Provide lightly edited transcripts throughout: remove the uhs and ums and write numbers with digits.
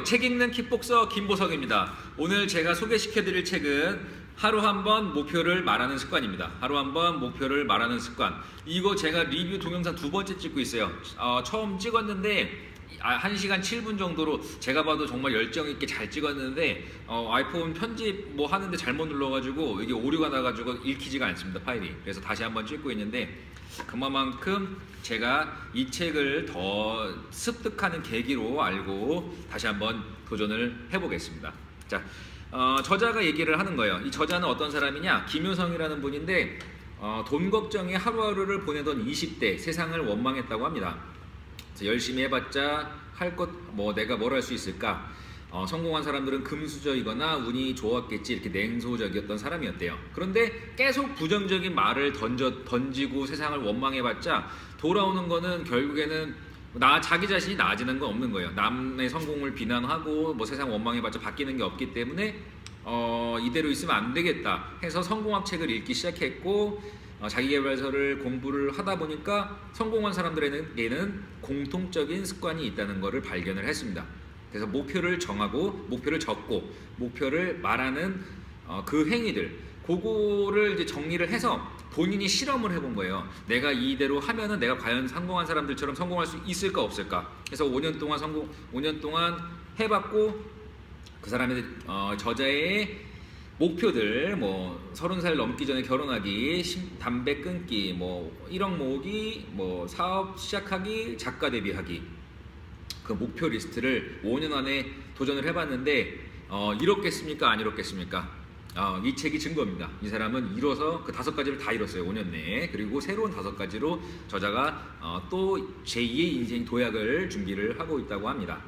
책 읽는 킥복서 김보석입니다. 오늘 제가 소개시켜드릴 책은 하루 한 번 목표를 말하는 습관입니다. 하루 한 번 목표를 말하는 습관. 이거 제가 리뷰 동영상 두 번째 찍고 있어요. 처음 찍었는데 1시간 7분 정도로 제가 봐도 정말 열정 있게 잘 찍었는데 아이폰 편집 뭐 하는데 잘못 눌러가지고 이게 오류가 나가지고 읽히지가 않습니다, 파일이. 그래서 다시 한번 찍고 있는데 그만큼 제가 이 책을 더 습득하는 계기로 알고 다시 한번 도전을 해보겠습니다. 자, 저자가 얘기를 하는 거예요. 이 저자는 어떤 사람이냐? 김효성이라는 분인데 돈 걱정에 하루하루를 보내던 20대 세상을 원망했다고 합니다. 열심히 해봤자 할 것 뭐 내가 뭘 할 수 있을까? 성공한 사람들은 금수저이거나 운이 좋았겠지 이렇게 냉소적이었던 사람이었대요. 그런데 계속 부정적인 말을 던지고 세상을 원망해봤자 돌아오는 거는 결국에는 자기 자신이 나아지는 건 없는 거예요. 남의 성공을 비난하고 뭐 세상 원망해봤자 바뀌는 게 없기 때문에 이대로 있으면 안 되겠다 해서 성공학 책을 읽기 시작했고 자기계발서를 공부를 하다 보니까 성공한 사람들에게는 공통적인 습관이 있다는 것을 발견을 했습니다. 그래서 목표를 정하고 목표를 적고 목표를 말하는 그 행위들 그거를 이제 정리를 해서 본인이 실험을 해본 거예요. 내가 이대로 하면은 내가 과연 성공한 사람들처럼 성공할 수 있을까 없을까. 그래서 5년 동안 해봤고 그 사람의 저자의 목표들 뭐 30살 넘기 전에 결혼하기, 담배 끊기, 뭐 1억 모으기, 뭐 사업 시작하기, 작가 데뷔하기 그 목표 리스트를 5년 안에 도전을 해봤는데 이뤘겠습니까? 안 이뤘겠습니까? 이 책이 증거입니다. 이 사람은 이뤄서 그 5가지를 다 이뤘어요. 5년 내에. 그리고 새로운 5가지로 저자가 또 제2의 인생 도약을 준비를 하고 있다고 합니다.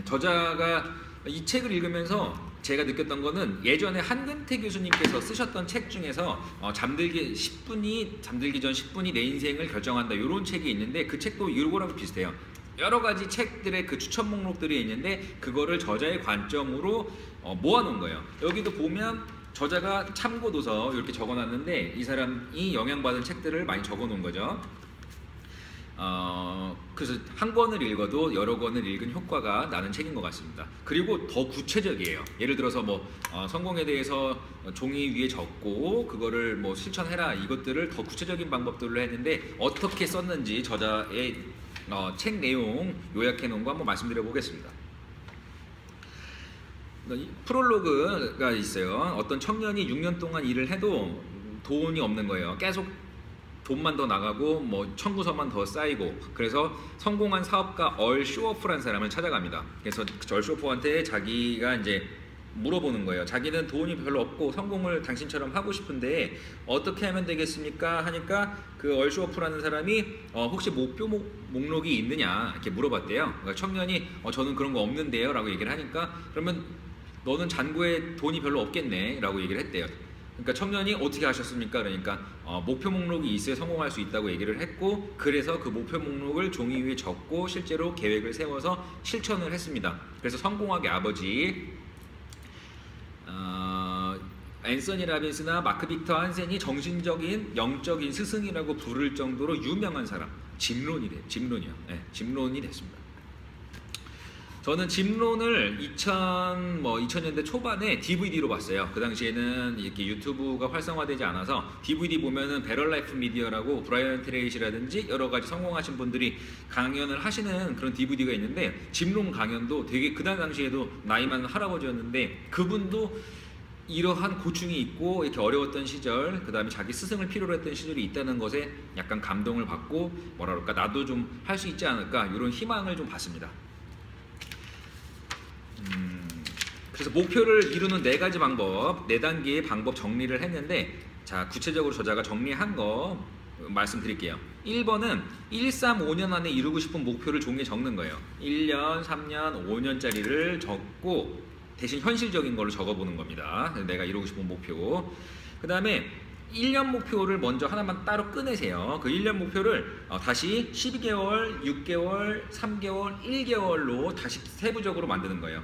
저자가 이 책을 읽으면서 제가 느꼈던 거는 예전에 한근태 교수님께서 쓰셨던 책 중에서 잠들기 전 10분이 내 인생을 결정한다 이런 책이 있는데 그 책도 이거랑 비슷해요. 여러 가지 책들의 그 추천 목록들이 있는데 그거를 저자의 관점으로 모아놓은 거예요. 여기도 보면 저자가 참고도서 이렇게 적어놨는데 이 사람이 영향받은 책들을 많이 적어놓은 거죠. 그래서 한 권을 읽어도 여러 권을 읽은 효과가 나는 책인 것 같습니다. 그리고 더 구체적이에요. 예를 들어서 뭐 성공에 대해서 종이 위에 적고 그거를 뭐 실천해라 이것들을 더 구체적인 방법들로 했는데 어떻게 썼는지 저자의 책 내용 요약해 놓은 거 한번 말씀드려 보겠습니다. 프롤로그가 있어요. 어떤 청년이 6년 동안 일을 해도 돈이 없는 거예요. 계속 돈만 더 나가고 뭐 청구서만 더 쌓이고 그래서 성공한 사업가 얼 쇼어프라는 사람을 찾아갑니다. 그래서 얼 쇼어프한테 자기가 이제 물어보는 거예요. 자기는 돈이 별로 없고 성공을 당신처럼 하고 싶은데 어떻게 하면 되겠습니까? 하니까 그 얼 쇼어프라는 사람이 혹시 목표 목록이 있느냐 이렇게 물어봤대요. 그러니까 청년이 저는 그런 거 없는데요 라고 얘기를 하니까 그러면 너는 잔고에 돈이 별로 없겠네 라고 얘기를 했대요. 그러니까 청년이 어떻게 하셨습니까? 그러니까 목표 목록이 있어야 성공할 수 있다고 얘기를 했고 그래서 그 목표 목록을 종이 위에 적고 실제로 계획을 세워서 실천을 했습니다. 그래서 성공학의 아버지 앤서니 라빈스나 마크 빅터 한센이 정신적인 영적인 스승이라고 부를 정도로 유명한 사람 짐론이 됐습니다. 저는 짐론을 2000년대 초반에 DVD로 봤어요. 그 당시에는 이렇게 유튜브가 활성화되지 않아서 DVD 보면은 베럴라이프 미디어라고 브라이언 트레이시라든지 여러 가지 성공하신 분들이 강연을 하시는 그런 DVD가 있는데 짐론 강연도 되게 그 당시에도 나이 많은 할아버지였는데 그분도 이러한 고충이 있고 이렇게 어려웠던 시절 그 다음에 자기 스승을 필요로 했던 시절이 있다는 것에 약간 감동을 받고 뭐라 그럴까 나도 좀 할 수 있지 않을까 이런 희망을 좀 받습니다. 그래서 목표를 이루는 4가지 방법, 4단계의 방법 정리를 했는데 자 구체적으로 저자가 정리한 거 말씀드릴게요. 1번은 1, 3, 5년 안에 이루고 싶은 목표를 종이에 적는 거예요. 1년, 3년, 5년짜리를 적고 대신 현실적인 걸로 적어보는 겁니다. 내가 이루고 싶은 목표. 그 다음에 1년 목표를 먼저 하나만 따로 꺼내세요. 그 1년 목표를 다시 12개월, 6개월, 3개월, 1개월로 다시 세부적으로 만드는 거예요.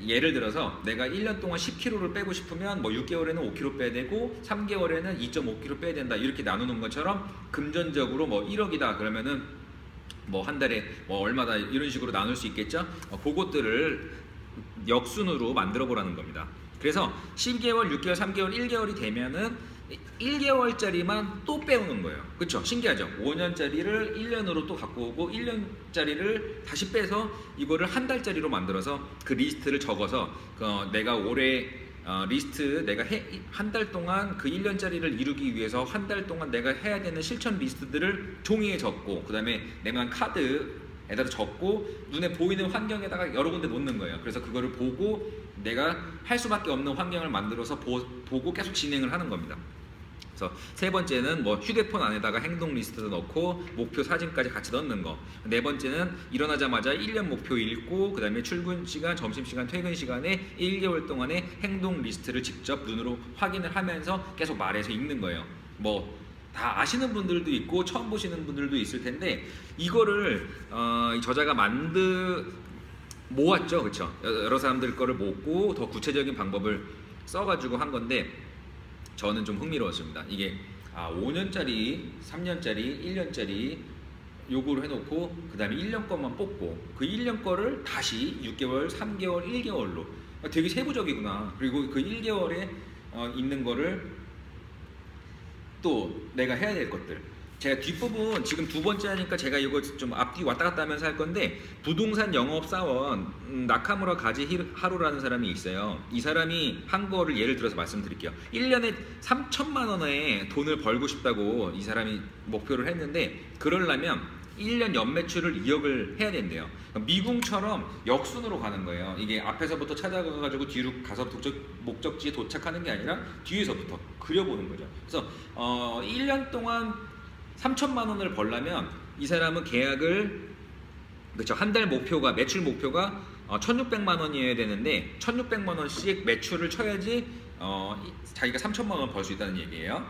예를 들어서 내가 1년 동안 10kg를 빼고 싶으면 뭐 6개월에는 5kg 빼야 되고 3개월에는 2.5kg 빼야 된다 이렇게 나누는 것처럼 금전적으로 뭐 1억이다 그러면은 뭐 한 달에 뭐 얼마다 이런 식으로 나눌 수 있겠죠. 그것들을 역순으로 만들어 보라는 겁니다. 그래서 12개월, 6개월, 3개월, 1개월이 되면은 1개월짜리만 또 빼오는 거예요. 그렇죠? 신기하죠? 5년짜리를 1년으로 또 갖고 오고 1년짜리를 다시 빼서 이거를 한 달짜리로 만들어서 그 리스트를 적어서 내가 올해 리스트 내가 한 달 동안 그 1년짜리를 이루기 위해서 한 달 동안 내가 해야 되는 실천 리스트들을 종이에 적고 그 다음에 내만 카드에다 적고 눈에 보이는 환경에다가 여러 군데 놓는 거예요. 그래서 그거를 보고 내가 할 수밖에 없는 환경을 만들어서 보고 계속 진행을 하는 겁니다. 그래서 세 번째는 뭐 휴대폰 안에다가 행동 리스트도 넣고 목표 사진까지 같이 넣는 거. 네 번째는 일어나자마자 1년 목표 읽고 그 다음에 출근 시간, 점심 시간, 퇴근 시간에 1개월 동안의 행동 리스트를 직접 눈으로 확인을 하면서 계속 말해서 읽는 거예요. 뭐 다 아시는 분들도 있고 처음 보시는 분들도 있을 텐데 이거를 이 저자가 모았죠, 그렇죠? 여러 사람들 거를 모으고 더 구체적인 방법을 써가지고 한 건데 저는 좀 흥미로웠습니다. 이게 5년짜리, 3년짜리, 1년짜리 요거를 해놓고 그 다음에 1년 것만 뽑고 그 1년 거를 다시 6개월, 3개월, 1개월로 되게 세부적이구나. 그리고 그 1개월에 있는 거를 또 내가 해야 될 것들 제가 뒷부분 지금 두 번째 하니까 제가 이거 좀 앞뒤 왔다 갔다 하면서 할 건데 부동산 영업사원 나카무라 가지 하루라는 사람이 있어요. 이 사람이 한 거를 예를 들어서 말씀드릴게요. 1년에 3천만 원의 돈을 벌고 싶다고 이 사람이 목표를 했는데 그러려면 1년 연매출을 2억을 해야 된대요. 미궁처럼 역순으로 가는 거예요. 이게 앞에서부터 찾아가가지고 뒤로 가서 목적지에 도착하는 게 아니라 뒤에서부터 그려보는 거죠. 그래서 1년 동안 3천만 원을 벌려면 이 사람은 계약을 그렇죠. 한 달 목표가 매출 목표가 1,600만 원이어야 되는데 1,600만 원씩 매출을 쳐야지 자기가 3천만 원 벌 수 있다는 얘기예요.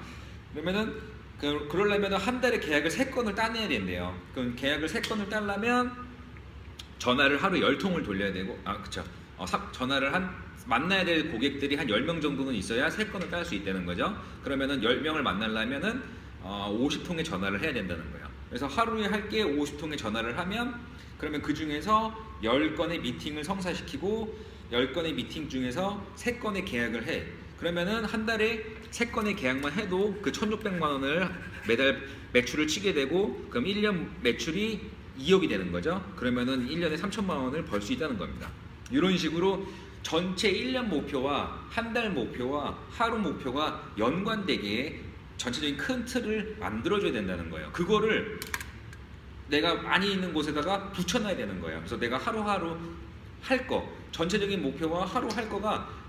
그러면은 그러려면 한 달에 계약을 3건을 따내야 된대요. 그럼 계약을 3건을 따려면 전화를 하루 10통을 돌려야 되고 그쵸. 전화를 만나야 될 고객들이 한 10명 정도는 있어야 3건을 딸 수 있다는 거죠. 그러면은 10명을 만나려면은 50통의 전화를 해야 된다는 거예요. 그래서 하루에 할 게 50통의 전화를 하면 그러면 그 중에서 10건의 미팅을 성사시키고 10건의 미팅 중에서 3건의 계약을 해. 그러면은 한 달에 3건의 계약만 해도 그 1,600만 원을 매달 매출을 치게 되고 그럼 1년 매출이 2억이 되는 거죠. 그러면은 1년에 3천만 원을 벌 수 있다는 겁니다. 이런 식으로 전체 1년 목표와 한 달 목표와 하루 목표가 연관되게 전체적인 큰 틀을 만들어줘야 된다는 거예요. 그거를 내가 많이 있는 곳에다가 붙여놔야 되는 거예요. 그래서 내가 하루하루 할 거, 전체적인 목표와 하루 할 거가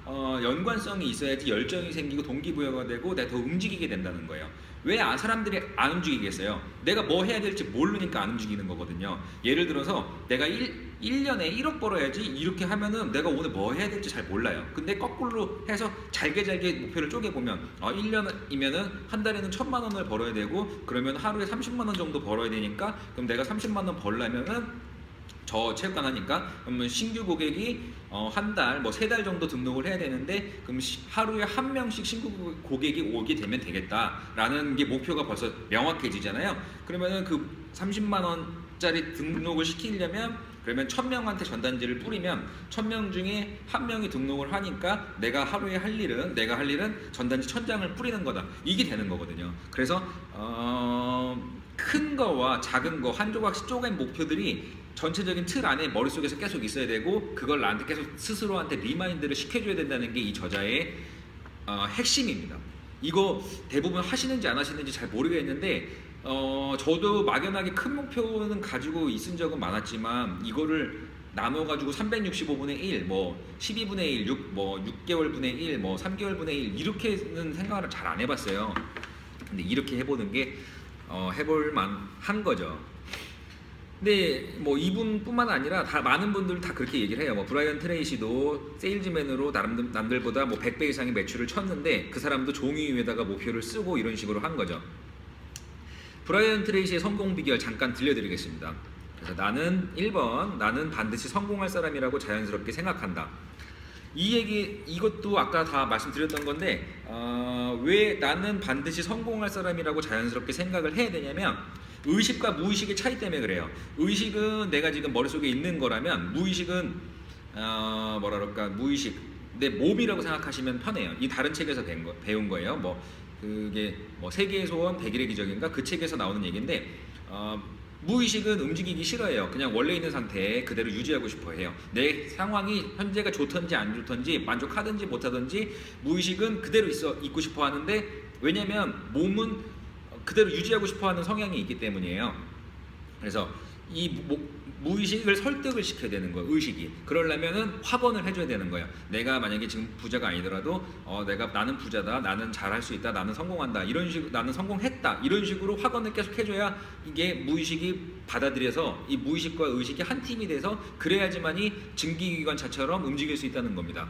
연관성이 있어야지 열정이 생기고 동기부여가 되고 내가 더 움직이게 된다는 거예요. 왜 사람들이 안 움직이겠어요? 내가 뭐 해야 될지 모르니까 안 움직이는 거거든요. 예를 들어서 내가 1년에 1억 벌어야지 이렇게 하면은 내가 오늘 뭐 해야 될지 잘 몰라요. 근데 거꾸로 해서 잘게 목표를 쪼개보면 1년이면은 한 달에는 1,000만 원을 벌어야 되고 그러면 하루에 30만 원 정도 벌어야 되니까 그럼 내가 30만 원 벌려면은 저 체육관 하니까 그러면 신규 고객이 한 달, 뭐 3달 정도 등록을 해야 되는데 그럼 하루에 한 명씩 신규 고객이 오게 되면 되겠다라는 게 목표가 벌써 명확해지잖아요. 그러면은 그 30만 원짜리 등록을 시키려면 그러면 1,000명한테 전단지를 뿌리면 1,000명 중에 한 명이 등록을 하니까 내가 할 일은 전단지 1,000장을 뿌리는 거다. 이게 되는 거거든요. 그래서 큰 거와 작은 거 한 조각씩 쪼갠 목표들이 전체적인 틀 안에 머릿속에서 계속 있어야 되고 그걸 나한테 계속 스스로한테 리마인드를 시켜줘야 된다는 게 이 저자의 핵심입니다. 이거 대부분 하시는지 안 하시는지 잘 모르겠는데 저도 막연하게 큰 목표는 가지고 있은 적은 많았지만 이거를 나눠가지고 365분의 1, 뭐 12분의 1, 6개월분의 1, 뭐 3개월분의 1 이렇게는 생각을 잘 안 해봤어요. 근데 이렇게 해보는 게 해볼 만한 거죠. 근데 뭐 이분뿐만 아니라 다 많은 분들 다 그렇게 얘기를 해요. 뭐 브라이언 트레이시도 세일즈맨으로 남들보다 뭐 100배 이상의 매출을 쳤는데 그 사람도 종이 위에다가 목표를 쓰고 이런 식으로 한 거죠. 브라이언 트레이시의 성공 비결 잠깐 들려드리겠습니다. 그래서 나는 1번 나는 반드시 성공할 사람이라고 자연스럽게 생각한다. 이것도 아까 다 말씀드렸던 건데 왜 나는 반드시 성공할 사람이라고 자연스럽게 생각을 해야 되냐면 의식과 무의식의 차이 때문에 그래요. 의식은 내가 지금 머릿속에 있는 거라면, 무의식은 뭐라 그럴까, 무의식 내 몸이라고 생각하시면 편해요. 이 다른 책에서 배운 거예요. 뭐 그게 뭐 세계의 소원 100일의 기적인가, 그 책에서 나오는 얘기인데, 무의식은 움직이기 싫어해요. 그냥 원래 있는 상태에 그대로 유지하고 싶어 해요. 내 상황이 현재가 좋든지 안 좋든지, 만족하든지 못하든지, 무의식은 그대로 있고 싶어 하는데, 왜냐면 몸은 그대로 유지하고 싶어 하는 성향이 있기 때문이에요. 그래서 이 무의식을 설득을 시켜야 되는 거예요. 의식이. 그러려면은 확언을 해줘야 되는 거예요. 내가 만약에 지금 부자가 아니더라도 나는 부자다, 나는 잘할 수 있다, 나는 성공한다, 이런 식으로, 나는 성공했다, 이런 식으로 확언을 계속 해줘야 이게 무의식이 받아들여서 이 무의식과 의식이 한 팀이 돼서, 그래야지만이 증기기관차처럼 움직일 수 있다는 겁니다.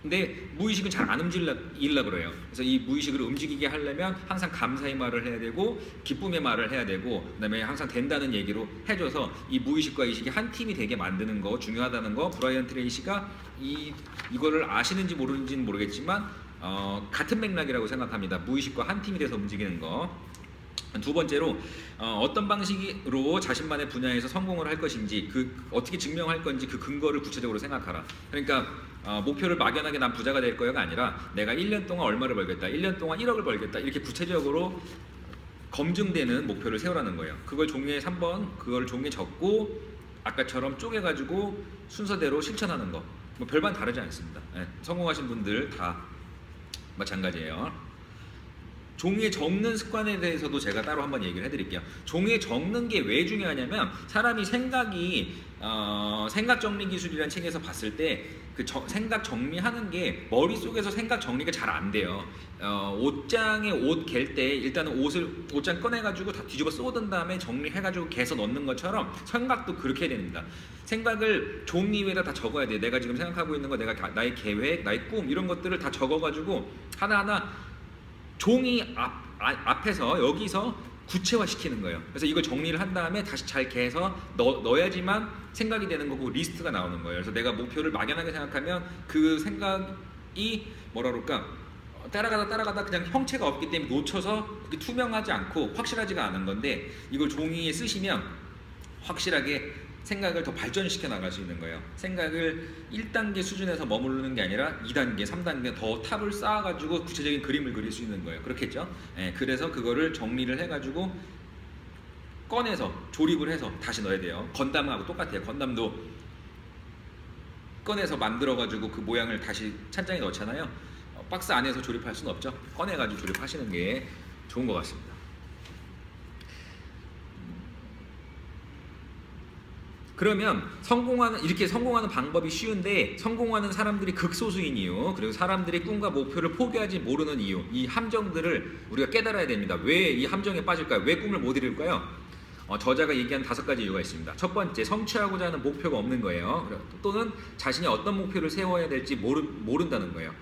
근데 무의식은 잘 안 움직이려고 그래요. 그래서 이 무의식을 움직이게 하려면 항상 감사의 말을 해야 되고, 기쁨의 말을 해야 되고, 그다음에 항상 된다는 얘기로 해줘서 이 무의식과 의식이 한 팀이 되게 만드는 거 중요하다는 거, 브라이언 트레이시가 이거를 아시는지 모르는지는 모르겠지만 같은 맥락이라고 생각합니다. 무의식과 한 팀이 돼서 움직이는 거. 두 번째로, 어떤 방식으로 자신만의 분야에서 성공을 할 것인지, 어떻게 증명할 건지 그 근거를 구체적으로 생각하라. 그러니까 목표를 막연하게 난 부자가 될 거야가 아니라, 내가 1년 동안 얼마를 벌겠다, 1년 동안 1억을 벌겠다, 이렇게 구체적으로 검증되는 목표를 세우라는 거예요. 그걸 종이에 3번, 그걸 종이에 적고 아까처럼 쪼개가지고 순서대로 실천하는 거. 뭐 별반 다르지 않습니다. 네, 성공하신 분들 다 마찬가지예요. 종이에 적는 습관에 대해서도 제가 따로 한번 얘기를 해드릴게요. 종이에 적는 게 왜 중요하냐면, 사람이 생각 정리 기술이라는 책에서 봤을 때 그 생각 정리하는 게 머릿속에서 생각 정리가 잘 안 돼요. 옷장에 옷 갤 때 일단은 옷장 꺼내가지고 다 뒤집어 쏟은 다음에 정리해가지고 개서 넣는 것처럼 생각도 그렇게 해야 됩니다. 생각을 종이 위에다 다 적어야 돼요. 내가 지금 생각하고 있는 거, 나의 계획, 나의 꿈, 이런 것들을 다 적어가지고 하나하나 종이 앞에서 여기서 구체화시키는 거예요. 그래서 이걸 정리를 한 다음에 다시 잘 개서 넣어야지만 생각이 되는 거고 리스트가 나오는 거예요. 그래서 내가 목표를 막연하게 생각하면 그 생각이 뭐라 그럴까, 따라가다 그냥 형체가 없기 때문에 놓쳐서 그게 투명하지 않고 확실하지가 않은 건데, 이걸 종이에 쓰시면 확실하게 생각을 더 발전시켜 나갈 수 있는 거예요. 생각을 1단계 수준에서 머무르는 게 아니라 2단계, 3단계 더 탑을 쌓아가지고 구체적인 그림을 그릴 수 있는 거예요. 그렇겠죠? 그래서 그거를 정리를 해가지고 꺼내서 조립을 해서 다시 넣어야 돼요. 건담하고 똑같아요. 건담도 꺼내서 만들어가지고 그 모양을 다시 찬장에 넣잖아요. 박스 안에서 조립할 수는 없죠. 꺼내가지고 조립하시는 게 좋은 것 같습니다. 그러면 이렇게 성공하는 방법이 쉬운데, 성공하는 사람들이 극소수인 이유, 그리고 사람들이 꿈과 목표를 포기하지 모르는 이유, 이 함정들을 우리가 깨달아야 됩니다. 왜 이 함정에 빠질까요? 왜 꿈을 못 이룰까요? 저자가 얘기한 5가지 이유가 있습니다. 첫 번째, 성취하고자 하는 목표가 없는 거예요. 또는 자신이 어떤 목표를 세워야 될지 모른다는 거예요.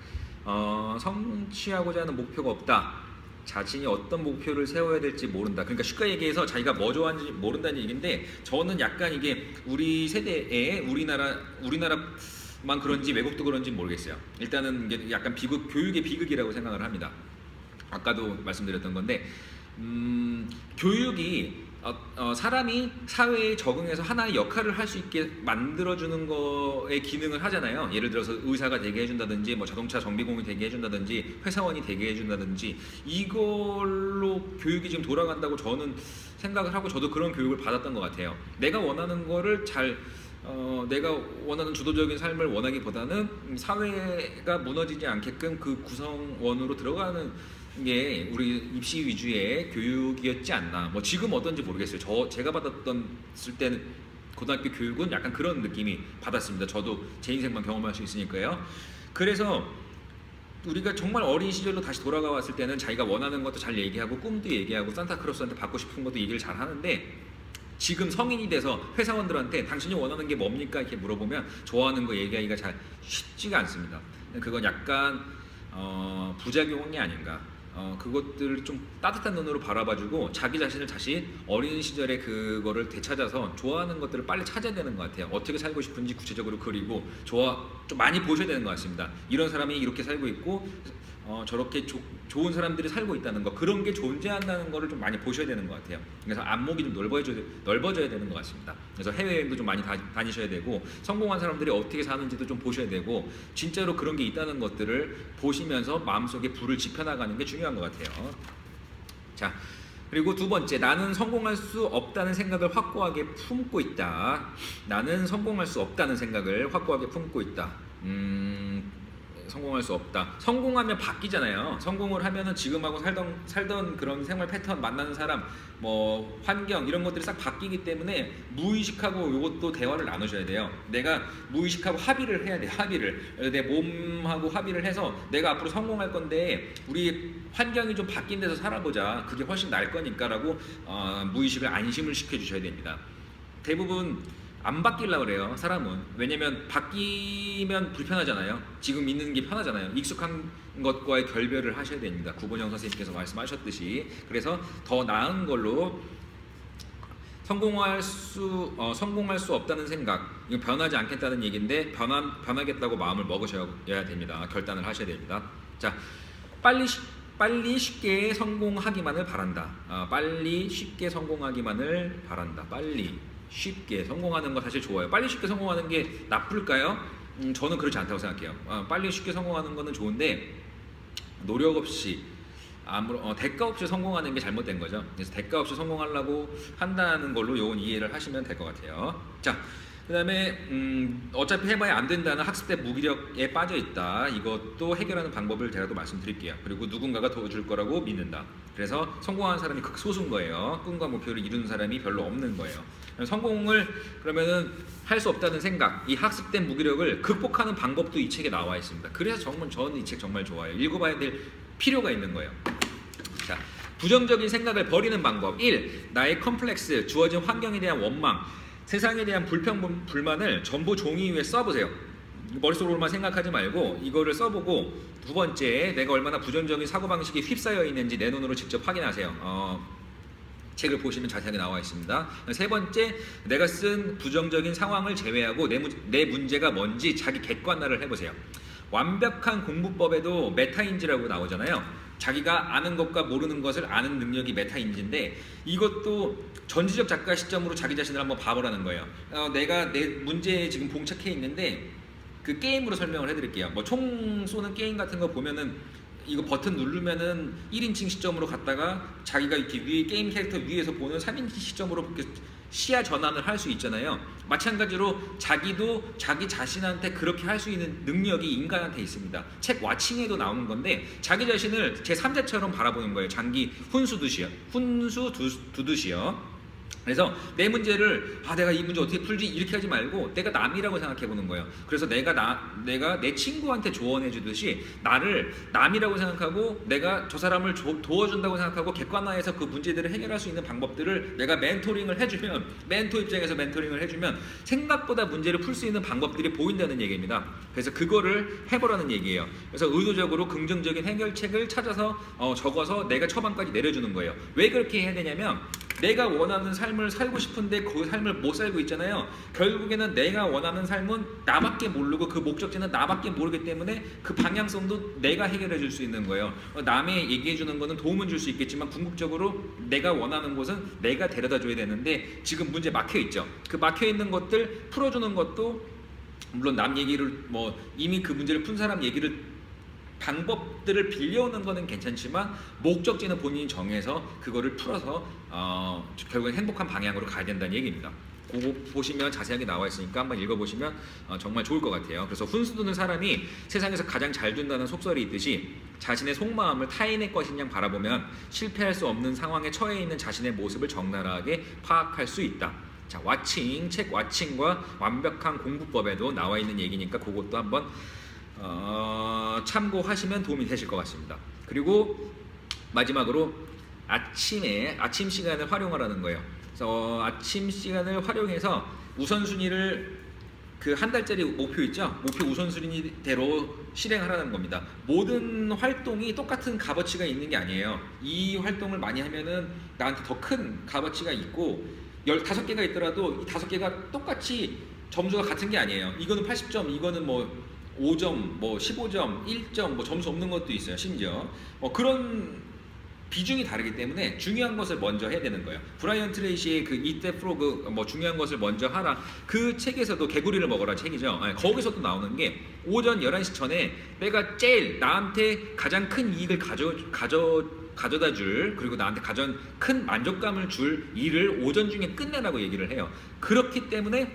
성취하고자 하는 목표가 없다, 자신이 어떤 목표를 세워야 될지 모른다. 그러니까 쉽게 얘기해서 자기가 뭐 좋아하는지 모른다는 얘기인데, 저는 약간 이게 우리 세대에 우리나라만 그런지 외국도 그런지 모르겠어요. 일단은 이게 약간 교육의 비극이라고 생각을 합니다. 아까도 말씀드렸던 건데, 교육이 사람이 사회에 적응해서 하나의 역할을 할 수 있게 만들어주는 거에 기능을 하잖아요. 예를 들어서 의사가 되게 해준다든지, 뭐 자동차 정비공이 되게 해준다든지, 회사원이 되게 해준다든지, 이걸로 교육이 지금 돌아간다고 저는 생각을 하고, 저도 그런 교육을 받았던 것 같아요. 내가 원하는 거를 내가 원하는 주도적인 삶을 원하기보다는 사회가 무너지지 않게끔 그 구성원으로 들어가는 게 우리 입시 위주의 교육이었지 않나. 뭐 지금 어떤지 모르겠어요. 제가 받았을 때는 고등학교 교육은 약간 그런 느낌이 받았습니다. 저도 제 인생만 경험할 수 있으니까요. 그래서 우리가 정말 어린 시절로 다시 돌아가 왔을 때는 자기가 원하는 것도 잘 얘기하고, 꿈도 얘기하고, 산타크로스한테 받고 싶은 것도 얘기를 잘 하는데, 지금 성인이 돼서 회사원들한테 당신이 원하는 게 뭡니까? 이렇게 물어보면 좋아하는 거 얘기하기가 잘 쉽지가 않습니다. 그건 약간 부작용이 아닌가. 그것들을 좀 따뜻한 눈으로 바라봐주고, 자기 자신을 다시 어린 시절에 그거를 되찾아서 좋아하는 것들을 빨리 찾아야 되는 것 같아요. 어떻게 살고 싶은지 구체적으로 그리고 좀 많이 보셔야 되는 것 같습니다. 이런 사람이 이렇게 살고 있고, 저렇게 좋은 사람들이 살고 있다는 거, 그런 게 존재한다는 거를 좀 많이 보셔야 되는 것 같아요. 그래서 안목이 좀 넓어져야 되는 것 같습니다. 그래서 해외여행도 좀 많이 다니셔야 되고, 성공한 사람들이 어떻게 사는지도 좀 보셔야 되고, 진짜로 그런 게 있다는 것들을 보시면서 마음속에 불을 지펴나가는 게 중요한 것 같아요. 자, 그리고 두 번째, 나는 성공할 수 없다는 생각을 확고하게 품고 있다. 나는 성공할 수 없다는 생각을 확고하게 품고 있다. 성공할 수 없다. 성공하면 바뀌잖아요. 성공을 하면은 지금하고 살던 그런 생활 패턴, 만나는 사람, 뭐 환경 이런 것들이 싹 바뀌기 때문에 무의식하고 이것도 대화를 나누셔야 돼요. 내가 무의식하고 합의를 해야 돼. 합의를 내 몸하고 합의를 해서 내가 앞으로 성공할 건데 우리 환경이 좀 바뀐 데서 살아보자. 그게 훨씬 나을 거니까라고 무의식을 안심을 시켜주셔야 됩니다. 대부분 안 바뀌려고 그래요, 사람은. 왜냐면 바뀌면 불편하잖아요. 지금 있는 게 편하잖아요. 익숙한 것과의 결별을 하셔야 됩니다. 구본영 선생님께서 말씀하셨듯이. 그래서 더 나은 걸로 성공할 수 없다는 생각, 이거 변하지 않겠다는 얘기인데 변하겠다고 마음을 먹으셔야 됩니다. 결단을 하셔야 됩니다. 자, 빨리 쉽게 성공하기만을 바란다. 빨리 쉽게 성공하기만을 바란다. 빨리 쉽게 성공하는 거 사실 좋아요. 빨리 쉽게 성공하는 게 나쁠까요? 저는 그렇지 않다고 생각해요. 빨리 쉽게 성공하는 거는 좋은데 노력 없이 대가 없이 성공하는 게 잘못된 거죠. 그래서 대가 없이 성공하려고 한다는 걸로 요건 이해를 하시면 될 것 같아요. 자, 그 다음에 어차피 해봐야 안 된다는 학습대 무기력에 빠져 있다. 이것도 해결하는 방법을 제가 또 말씀드릴게요. 그리고 누군가가 도와줄 거라고 믿는다. 그래서 성공한 사람이 극소수인 거예요. 꿈과 목표를 이루는 사람이 별로 없는 거예요. 성공을 그러면은 할 수 없다는 생각, 이 학습된 무기력을 극복하는 방법도 이 책에 나와 있습니다. 그래서 정말 저는 이 책 정말 좋아요. 읽어봐야 될 필요가 있는 거예요. 자, 부정적인 생각을 버리는 방법 1. 나의 컴플렉스, 주어진 환경에 대한 원망, 세상에 대한 불만을 전부 종이 위에 써보세요. 머릿속으로만 생각하지 말고 이거를 써보고, 두 번째, 내가 얼마나 부정적인 사고방식에 휩싸여 있는지 내 눈으로 직접 확인하세요. 책을 보시면 자세하게 나와 있습니다. 세 번째, 내가 쓴 부정적인 상황을 제외하고 내 문제가 뭔지 자기 객관화를 해보세요. 완벽한 공부법에도 메타인지라고 나오잖아요. 자기가 아는 것과 모르는 것을 아는 능력이 메타인지인데, 이것도 전지적 작가 시점으로 자기 자신을 한번 봐보라는 거예요. 내가 내 문제에 지금 봉착해 있는데, 그 게임으로 설명을 해드릴게요. 뭐 총 쏘는 게임 같은 거 보면은 이거 버튼 누르면은 1인칭 시점으로 갔다가 자기가 이렇게 위에 게임 캐릭터 위에서 보는 3인칭 시점으로 시야 전환을 할 수 있잖아요. 마찬가지로 자기도 자기 자신한테 그렇게 할 수 있는 능력이 인간한테 있습니다. 책 와칭에도 나오는 건데, 자기 자신을 제3자처럼 바라보는 거예요. 장기 훈수 두듯이요. 그래서 내 문제를 내가 이 문제 어떻게 풀지 이렇게 하지 말고 내가 남이라고 생각해 보는 거예요. 그래서 내가 내 친구한테 조언해 주듯이 나를 남이라고 생각하고, 내가 저 사람을 도와준다고 생각하고 객관화해서 그 문제들을 해결할 수 있는 방법들을 내가 멘토링을 해주면, 멘토 입장에서 멘토링을 해주면 생각보다 문제를 풀 수 있는 방법들이 보인다는 얘기입니다. 그래서 그거를 해보라는 얘기예요. 그래서 의도적으로 긍정적인 해결책을 찾아서 적어서 내가 처방까지 내려주는 거예요. 왜 그렇게 해야 되냐면, 내가 원하는 삶을 살고 싶은데 그 삶을 못 살고 있잖아요. 결국에는 내가 원하는 삶은 나밖에 모르고 그 목적지는 나밖에 모르기 때문에 그 방향성도 내가 해결해 줄 수 있는 거예요. 남의 얘기해 주는 거는 도움은 줄 수 있겠지만 궁극적으로 내가 원하는 곳은 내가 데려다 줘야 되는데, 지금 문제 막혀 있죠. 그 막혀 있는 것들 풀어주는 것도, 물론 남 얘기를 이미 그 문제를 푼 사람 얘기를 방법들을 빌려오는 거는 괜찮지만, 목적지는 본인이 정해서 그거를 풀어서 결국엔 행복한 방향으로 가야 된다는 얘기입니다. 그거 보시면 자세하게 나와 있으니까 한번 읽어보시면 정말 좋을 것 같아요. 그래서 훈수두는 사람이 세상에서 가장 잘 된다는 속설이 있듯이, 자신의 속마음을 타인의 것인 양 바라보면 실패할 수 없는 상황에 처해 있는 자신의 모습을 적나라하게 파악할 수 있다. 자, 책 와칭과 완벽한 공부법에도 나와 있는 얘기니까 그것도 한번 참고하시면 도움이 되실 것 같습니다. 그리고 마지막으로 아침 시간을 활용하라는 거예요. 그래서 아침 시간을 활용해서 우선순위를, 그 한 달짜리 목표 있죠? 목표 우선순위대로 실행하라는 겁니다. 모든 활동이 똑같은 값어치가 있는 게 아니에요. 이 활동을 많이 하면은 나한테 더 큰 값어치가 있고, 15개가 있더라도 이 5개가 똑같이 점수가 같은 게 아니에요. 이거는 80점, 이거는 5점, 뭐 15점, 1점, 뭐 점수 없는 것도 있어요. 심지어 그런 비중이 다르기 때문에 중요한 것을 먼저 해야 되는 거예요. 브라이언 트레이시의 그 Eat That Frog, 뭐 중요한 것을 먼저 하라, 그 책에서도 개구리를 먹어라 책이죠. 거기서도 나오는 게 오전 11시 전에 내가 제일 나한테 가장 큰 이익을 가져다 줄, 그리고 나한테 가장 큰 만족감을 줄 일을 오전 중에 끝내라고 얘기를 해요. 그렇기 때문에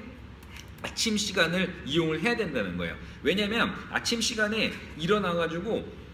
아침 시간을 이용을 해야 된다는 거예요. 왜냐면 아침 시간에 일어나가지고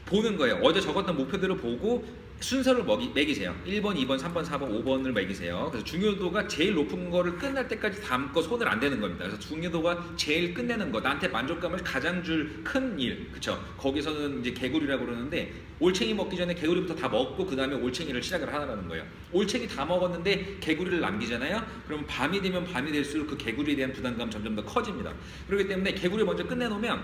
보는 거예요. 어제 적었던 목표들을 보고 순서를 매기세요. 1번, 2번, 3번, 4번, 5번을 매기세요. 그래서 중요도가 제일 높은 거를 끝날 때까지 담고 손을 안 대는 겁니다. 그래서 중요도가 제일 끝내는 거, 나한테 만족감을 가장 줄 큰 일, 그쵸? 거기서는 이제 개구리라고 그러는데, 올챙이 먹기 전에 개구리부터 다 먹고 그 다음에 올챙이를 시작을 하라는 거예요. 올챙이 다 먹었는데 개구리를 남기잖아요. 그러면 밤이 되면 밤이 될수록 그 개구리에 대한 부담감 점점 더 커집니다. 그렇기 때문에 개구리 먼저 끝내놓으면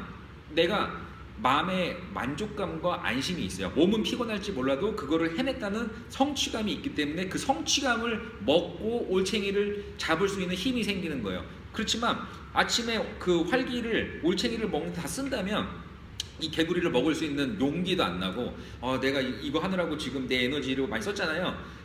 내가 마음의 만족감과 안심이 있어요. 몸은 피곤할지 몰라도 그거를 해냈다는 성취감이 있기 때문에 그 성취감을 먹고 올챙이를 잡을 수 있는 힘이 생기는 거예요. 그렇지만 아침에 그 활기를 올챙이를 먹는 데 다 쓴다면 이 개구리를 먹을 수 있는 용기도 안 나고, 내가 이거 하느라고 지금 내 에너지를 많이 썼잖아요.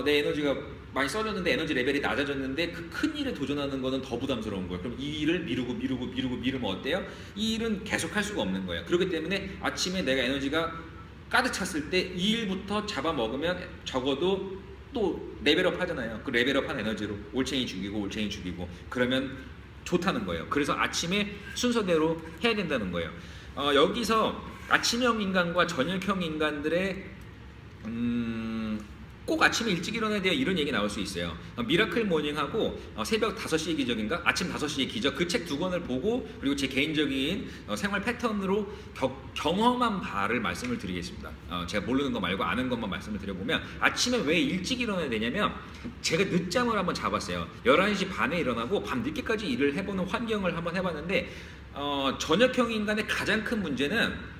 내 에너지가 많이 써졌는데 에너지 레벨이 낮아졌는데 그 큰 일에 도전하는 거는 더 부담스러운 거예요. 그럼 이 일을 미루면 어때요? 이 일은 계속 할 수가 없는 거예요. 그렇기 때문에 아침에 내가 에너지가 가득 찼을 때 이 일부터 잡아먹으면 적어도 또 레벨업 하잖아요. 그 레벨업한 에너지로 올챙이 죽이고 그러면 좋다는 거예요. 그래서 아침에 순서대로 해야 된다는 거예요. 여기서 아침형 인간과 저녁형 인간들의 꼭 아침에 일찍 일어나야 돼요, 이런 얘기 나올 수 있어요. 미라클 모닝하고 새벽 5시의 기적인가? 아침 5시의 기적, 그 책 두 권을 보고, 그리고 제 개인적인 생활 패턴으로 경험한 바를 말씀을 드리겠습니다. 제가 모르는 거 말고 아는 것만 말씀을 드려보면, 아침에 왜 일찍 일어나야 되냐면, 제가 늦잠을 한번 자봤어요. 11시 반에 일어나고 밤 늦게까지 일을 해보는 환경을 한번 해봤는데, 저녁형 인간의 가장 큰 문제는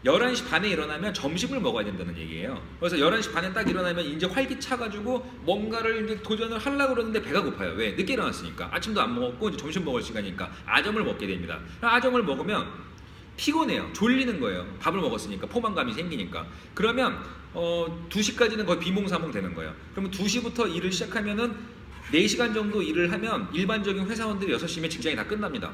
11시 반에 일어나면 점심을 먹어야 된다는 얘기예요. 그래서 11시 반에 딱 일어나면 이제 활기차가지고 뭔가를 이제 도전을 하려고 그러는데 배가 고파요. 왜? 늦게 일어났으니까. 아침도 안 먹었고 이제 점심 먹을 시간이니까 아점을 먹게 됩니다. 아점을 먹으면 피곤해요. 졸리는 거예요. 밥을 먹었으니까 포만감이 생기니까. 그러면 2시까지는 거의 비몽사몽 되는 거예요. 그러면 2시부터 일을 시작하면은 4시간 정도 일을 하면 일반적인 회사원들이 6시면 직장이 다 끝납니다.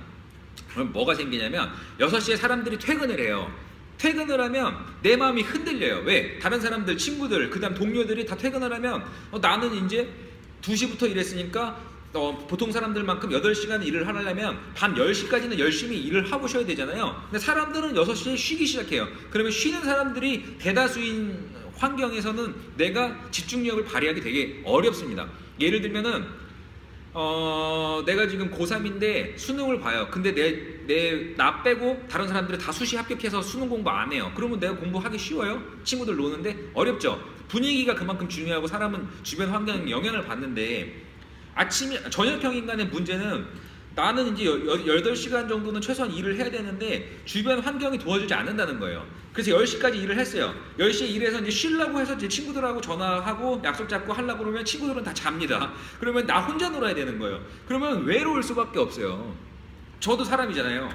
그럼 뭐가 생기냐면 6시에 사람들이 퇴근을 해요. 퇴근을 하면 내 마음이 흔들려요. 왜? 다른 사람들, 친구들, 그 다음 동료들이 다 퇴근을 하면 나는 이제 2시부터 일했으니까 보통 사람들만큼 8시간 일을 하려면 밤 10시까지는 열심히 일을 하고 쉬어야 되잖아요. 근데 사람들은 6시에 쉬기 시작해요. 그러면 쉬는 사람들이 대다수인 환경에서는 내가 집중력을 발휘하기 되게 어렵습니다. 예를 들면은 내가 지금 고3인데 수능을 봐요. 근데 나 빼고 다른 사람들이 다 수시 합격해서 수능 공부 안 해요. 그러면 내가 공부하기 쉬워요? 친구들 노는데? 어렵죠. 분위기가 그만큼 중요하고 사람은 주변 환경에 영향을 받는데, 저녁형 인간의 문제는 나는 이제 8시간 정도는 최소한 일을 해야 되는데 주변 환경이 도와주지 않는다는 거예요. 그래서 10시까지 일을 했어요. 10시에 일해서 이제 쉬려고 해서 이제 친구들하고 전화하고 약속 잡고 하려고 그러면 친구들은 다 잡니다. 그러면 나 혼자 놀아야 되는 거예요. 그러면 외로울 수밖에 없어요. 저도 사람이잖아요.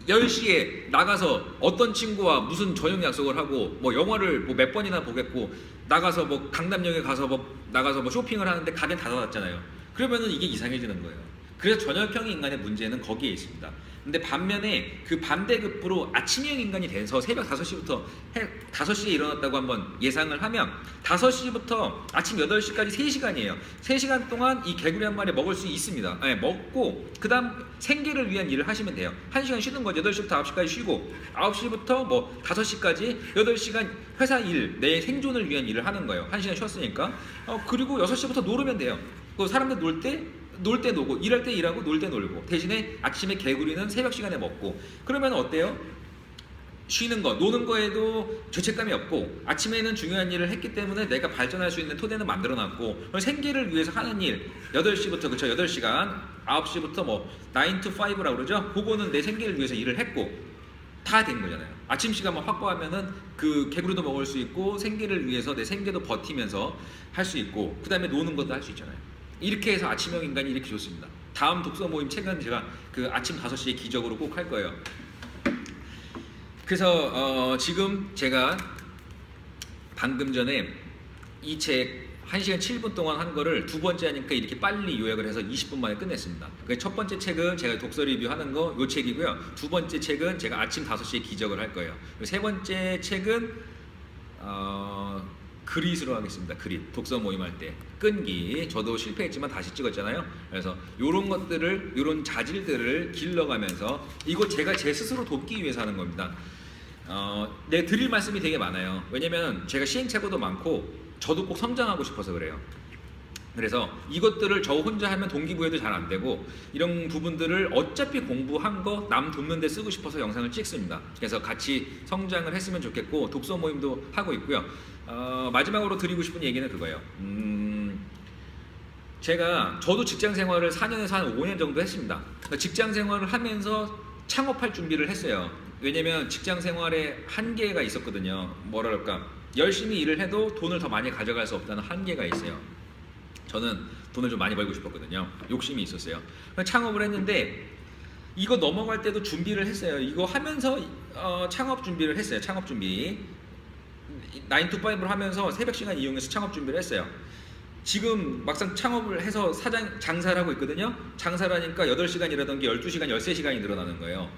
10시에 나가서 어떤 친구와 무슨 저녁 약속을 하고 뭐 영화를 뭐 몇 번이나 보겠고, 나가서 뭐 강남역에 가서 나가서 뭐 쇼핑을 하는데 가게는 닫아놨잖아요. 그러면은 이게 이상해지는 거예요. 그래서 저녁형 인간의 문제는 거기에 있습니다. 근데 반면에 그 반대급부로 아침형 인간이 돼서 새벽 5시부터 5시에 일어났다고 한번 예상을 하면 5시부터 아침 8시까지 3시간이에요. 3시간 동안 이 개구리 한 마리 먹을 수 있습니다. 먹고 그 다음 생계를 위한 일을 하시면 돼요. 1시간 쉬는 거죠. 8시부터 9시까지 쉬고 9시부터 뭐 5시까지 8시간 회사 일, 내 생존을 위한 일을 하는 거예요. 1시간 쉬었으니까. 그리고 6시부터 놀으면 돼요. 그 사람들 놀 때 놀고, 일할 때 일하고, 놀 때 놀고. 대신에 아침에 개구리는 새벽 시간에 먹고. 그러면 어때요? 쉬는 거, 노는 거에도 죄책감이 없고, 아침에는 중요한 일을 했기 때문에 내가 발전할 수 있는 토대는 만들어놨고, 생계를 위해서 하는 일, 8시부터, 그쵸, 8시간, 9시부터 뭐 9 to 5라고 그러죠? 그거는 내 생계를 위해서 일을 했고, 다 된 거잖아요. 아침 시간만 확보하면은 그 개구리도 먹을 수 있고, 생계를 위해서 내 생계도 버티면서 할 수 있고, 그 다음에 노는 것도 할 수 있잖아요. 이렇게 해서 아침형 인간이 이렇게 좋습니다. 다음 독서 모임 책은 제가 그 아침 5시에 기적으로 꼭 할 거예요. 그래서 지금 제가 방금 전에 이 책 1시간 7분 동안 한 거를 두 번째 하니까 이렇게 빨리 요약을 해서 20분 만에 끝냈습니다. 첫 번째 책은 제가 독서 리뷰하는 거 요 책이고요. 두 번째 책은 제가 아침 5시에 기적을 할 거예요. 세 번째 책은 그릿으로 하겠습니다. 그릿. 독서 모임할 때 끈기. 저도 실패했지만 다시 찍었잖아요. 그래서 요런 것들을, 요런 자질들을 길러가면서 이거 제가 제 스스로 돕기 위해서 하는 겁니다. 내 드릴 말씀이 되게 많아요. 왜냐면 제가 시행착오도 많고 저도 꼭 성장하고 싶어서 그래요. 그래서 이것들을 저 혼자 하면 동기부여도 잘 안 되고 이런 부분들을 어차피 공부한 거 남 돕는 데 쓰고 싶어서 영상을 찍습니다. 그래서 같이 성장을 했으면 좋겠고 독서 모임도 하고 있고요. 마지막으로 드리고 싶은 얘기는 그거예요. 저도 직장 생활을 4년에서 한 5년 정도 했습니다. 직장 생활을 하면서 창업할 준비를 했어요. 왜냐면 직장 생활에 한계가 있었거든요. 뭐랄까, 열심히 일을 해도 돈을 더 많이 가져갈 수 없다는 한계가 있어요. 저는 돈을 좀 많이 벌고 싶었거든요. 욕심이 있었어요. 창업을 했는데 이거 넘어갈 때도 준비를 했어요. 이거 하면서 창업 준비를 했어요. 창업 준비 9to5를 하면서 새벽 시간 이용해서 창업 준비를 했어요. 지금 막상 창업을 해서 장사를 하고 있거든요. 장사를 하니까 8시간 일하던 게 12시간, 13시간이 늘어나는 거예요.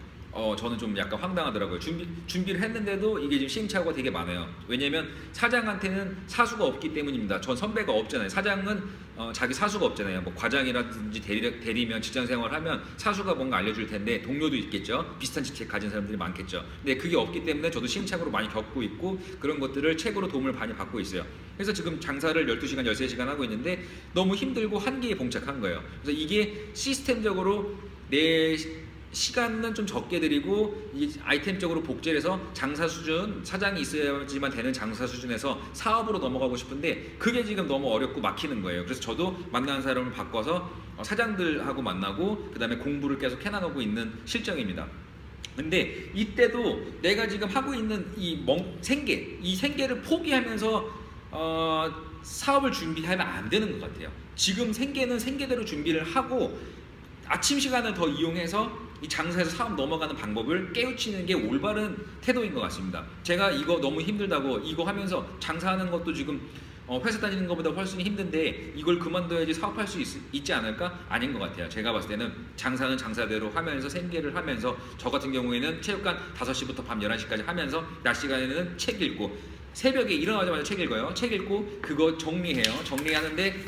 저는 좀 약간 황당하더라고요. 준비를 했는데도 이게 지금 시행착오가 되게 많아요. 왜냐면 사장한테는 사수가 없기 때문입니다. 전 선배가 없잖아요. 사장은 자기 사수가 없잖아요. 뭐 과장이라든지 대리면 직장 생활을 하면 사수가 뭔가 알려줄 텐데 동료도 있겠죠. 비슷한 직책 가진 사람들이 많겠죠. 근데 그게 없기 때문에 저도 시행착오로 많이 겪고 있고 그런 것들을 책으로 도움을 많이 받고 있어요. 그래서 지금 장사를 12시간, 13시간 하고 있는데 너무 힘들고 한계에 봉착한 거예요. 그래서 이게 시스템적으로 내 시간은 좀 적게 드리고 이 아이템적으로 복제를 해서 장사 수준, 사장이 있어야지만 되는 장사 수준에서 사업으로 넘어가고 싶은데 그게 지금 너무 어렵고 막히는 거예요. 그래서 저도 만나는 사람을 바꿔서 사장들하고 만나고 그 다음에 공부를 계속 해나가고 있는 실정입니다. 근데 이때도 내가 지금 하고 있는 이 생계를 포기하면서 사업을 준비하면 안 되는 것 같아요. 지금 생계는 생계대로 준비를 하고 아침 시간을 더 이용해서 이 장사에서 사업 넘어가는 방법을 깨우치는 게 올바른 태도인 것 같습니다. 제가 이거 너무 힘들다고 이거 하면서 장사하는 것도 지금 회사 다니는 것보다 훨씬 힘든데 이걸 그만둬야지 사업할 수 있지 않을까? 아닌 것 같아요. 제가 봤을 때는 장사는 장사대로 하면서 생계를 하면서 저 같은 경우에는 체육관 5시부터 밤 11시까지 하면서 낮 시간에는 책 읽고 새벽에 일어나자마자 책 읽어요. 책 읽고 그거 정리해요. 정리하는데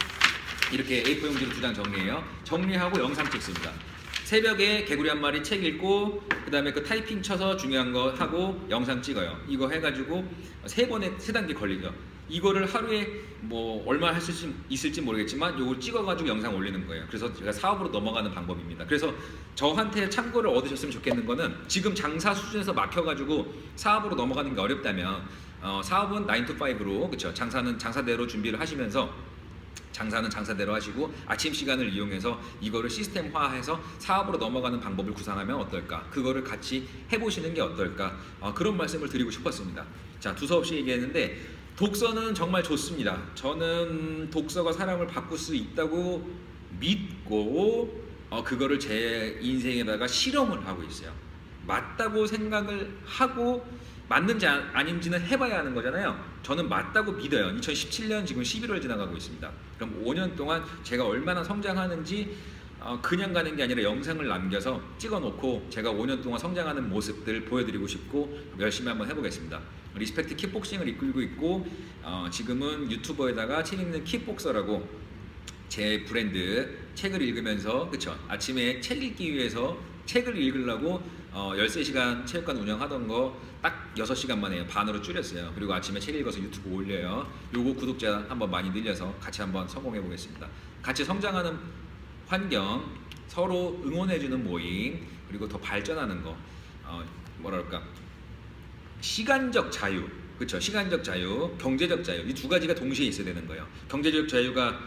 이렇게 A4 용지로 2장 정리해요. 정리하고 영상 찍습니다. 새벽에 개구리 한 마리 책 읽고 그 다음에 그 타이핑 쳐서 중요한 거 하고 영상 찍어요. 이거 해가지고 3단계 걸리죠. 이거를 하루에 뭐 얼마 할 수 있을지 모르겠지만 이걸 찍어가지고 영상 올리는 거예요. 그래서 제가 사업으로 넘어가는 방법입니다. 그래서 저한테 참고를 얻으셨으면 좋겠는 거는 지금 장사 수준에서 막혀가지고 사업으로 넘어가는 게 어렵다면 사업은 9to5로 그쵸? 장사는 장사대로 준비를 하시면서 장사는 장사대로 하시고 아침 시간을 이용해서 이거를 시스템화해서 사업으로 넘어가는 방법을 구상하면 어떨까? 그거를 같이 해보시는 게 어떨까? 그런 말씀을 드리고 싶었습니다. 자, 두서없이 얘기했는데 독서는 정말 좋습니다. 저는 독서가 사람을 바꿀 수 있다고 믿고 그거를 제 인생에다가 실험을 하고 있어요. 맞다고 생각을 하고 맞는지 아닌지는 해봐야 하는 거잖아요. 저는 맞다고 믿어요. 2017년 지금 11월 지나가고 있습니다. 그럼 5년 동안 제가 얼마나 성장하는지 그냥 가는 게 아니라 영상을 남겨서 찍어놓고 제가 5년 동안 성장하는 모습들 보여드리고 싶고 열심히 한번 해보겠습니다. 리스펙트 킥복싱을 이끌고 있고 지금은 유튜버에다가 책 읽는 킥복서라고 제 브랜드 책을 읽으면서 그쵸? 아침에 책 읽기 위해서 책을 읽으려고 13시간 체육관 운영하던 거 딱 6시간 만에 반으로 줄였어요. 그리고 아침에 책 읽어서 유튜브 올려요. 요거 구독자 한번 많이 늘려서 같이 한번 성공해 보겠습니다. 같이 성장하는 환경, 서로 응원해주는 모임, 그리고 더 발전하는 거, 뭐랄까, 시간적 자유, 그쵸? 시간적 자유, 경제적 자유, 이 두 가지가 동시에 있어야 되는 거예요. 경제적 자유가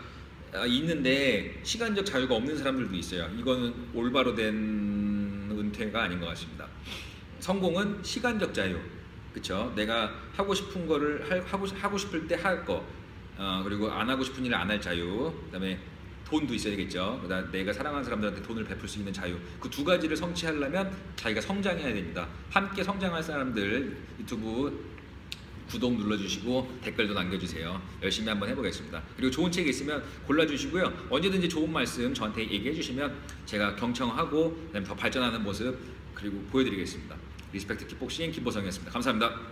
있는데 시간적 자유가 없는 사람들도 있어요. 이거는 올바로 된 은퇴가 아닌 것 같습니다. 성공은 시간적 자유, 그쵸? 내가 하고 싶은 거를 하고 싶을 때 할 거, 그리고 안 하고 싶은 일을 안 할 자유, 그다음에 돈도 있어야 되겠죠. 그다음 내가 사랑하는 사람들한테 돈을 베풀 수 있는 자유. 그 두 가지를 성취하려면 자기가 성장해야 됩니다. 함께 성장할 사람들 유튜브 구독 눌러주시고 댓글도 남겨주세요. 열심히 한번 해보겠습니다. 그리고 좋은 책이 있으면 골라주시고요. 언제든지 좋은 말씀 저한테 얘기해주시면 제가 경청하고 그다음에 더 발전하는 모습 그리고 보여드리겠습니다. 리스펙트 킥복싱 김보성이었습니다. 감사합니다.